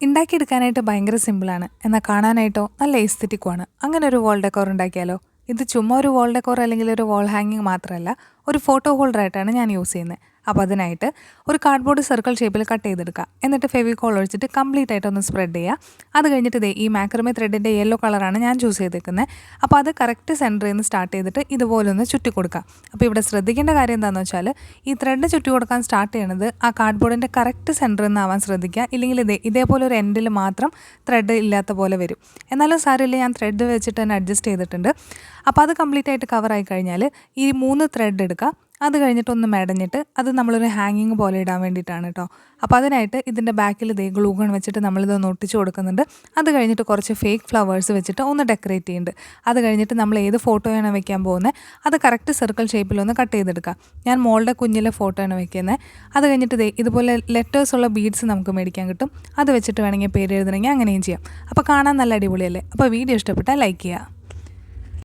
ഉണ്ടാക്കിയെടുക്കാനായിട്ട് ഭയങ്കര സിമ്പിളാണ്. എന്നാൽ കാണാനായിട്ടോ നല്ല എസ്തെറ്റിക്കുമാണ്. അങ്ങനെ ഒരു വാൾ ഡെക്കോർ ഉണ്ടാക്കിയാലോ? ഇത് ചുമ്മാ ഒരു വാൾ ഡെക്കോർ അല്ലെങ്കിൽ ഒരു വാൾ ഹാങ്ങിങ് മാത്രമല്ല, ഒരു ഫോട്ടോ ഹോൾഡറായിട്ടാണ് ഞാൻ യൂസ് ചെയ്യുന്നത്. അപ്പോൾ അതിനായിട്ട് ഒരു കാർഡ്ബോർഡ് സർക്കിൾ ഷേപ്പിൽ കട്ട് ചെയ്തെടുക്കുക. എന്നിട്ട് ഫെവിക്കോൾ ഒഴിച്ചിട്ട് കംപ്ലീറ്റ് ആയിട്ടൊന്ന് സ്പ്രെഡ് ചെയ്യുക. അത് കഴിഞ്ഞിട്ട് ഈ മാക്രമേ ത്രെഡിൻ്റെ യെല്ലോ കളറാണ് ഞാൻ ചൂസ് ചെയ്തേക്കുന്നത്. അപ്പോൾ അത് കറക്റ്റ് സെൻറ്ററിൽ നിന്ന് സ്റ്റാർട്ട് ചെയ്തിട്ട് ഇതുപോലെ ഒന്ന് ചുറ്റി കൊടുക്കുക. അപ്പോൾ ഇവിടെ ശ്രദ്ധിക്കേണ്ട കാര്യം എന്താണെന്ന് വെച്ചാൽ, ഈ ത്രെഡ് ചുറ്റി കൊടുക്കാൻ സ്റ്റാർട്ട് ചെയ്യണത് ആ കാർഡ്ബോർഡിൻ്റെ കറക്റ്റ് സെൻറ്ററിൽ നിന്ന് ആവാൻ ശ്രദ്ധിക്കുക. ഇല്ലെങ്കിൽ ഇതേപോലെ ഒരു എൻഡിൽ മാത്രം ത്രെഡ് ഇല്ലാത്ത പോലെ വരും. എന്നാലും സാരമില്ല, ഞാൻ ത്രെഡ് വെച്ചിട്ട് തന്നെ അഡ്ജസ്റ്റ് ചെയ്തിട്ടുണ്ട്. അപ്പോൾ അത് കംപ്ലീറ്റ് ആയിട്ട് കവറായി കഴിഞ്ഞാൽ ഈ 3 ത്രെഡ് എടുക്കുക. അത് കഴിഞ്ഞിട്ടൊന്ന് മെടഞ്ഞിട്ട് അത് നമ്മളൊരു ഹാങ്ങിങ് പോലെ ഇടാൻ വേണ്ടിയിട്ടാണ് കേട്ടോ. അപ്പോൾ അതിനായിട്ട് ഇതിൻ്റെ ബാക്കിൽ ഗ്ലൂ ഗൺ വെച്ചിട്ട് നമ്മളിതൊന്ന് ഒട്ടിച്ച് കൊടുക്കുന്നുണ്ട്. അത് കഴിഞ്ഞിട്ട് കുറച്ച് ഫേക്ക് ഫ്ലവേഴ്സ് വെച്ചിട്ട് ഒന്ന് ഡെക്കറേറ്റ് ചെയ്യുന്നുണ്ട്. അത് കഴിഞ്ഞിട്ട് നമ്മൾ ഏത് ഫോട്ടോയാണ് വെക്കാൻ പോകുന്നത് അത് കറക്റ്റ് സർക്കിൾ ഷേപ്പിലൊന്ന് കട്ട് ചെയ്തെടുക്കുക. ഞാൻ മോളുടെ കുഞ്ഞിലെ ഫോട്ടോയാണ് വെക്കുന്നത്. അത് കഴിഞ്ഞിട്ട് ഇതുപോലെ ലെറ്റേഴ്സുള്ള ബീഡ്സ് നമുക്ക് മേടിക്കാൻ കിട്ടും. അത് വെച്ചിട്ട് വേണമെങ്കിൽ പേര് എഴുതണമെങ്കിൽ അങ്ങനെയും ചെയ്യാം. അപ്പോൾ കാണാൻ നല്ല അടിപൊളിയല്ലേ? അപ്പോൾ വീഡിയോ ഇഷ്ടപ്പെട്ടാൽ ലൈക്ക് ചെയ്യുക.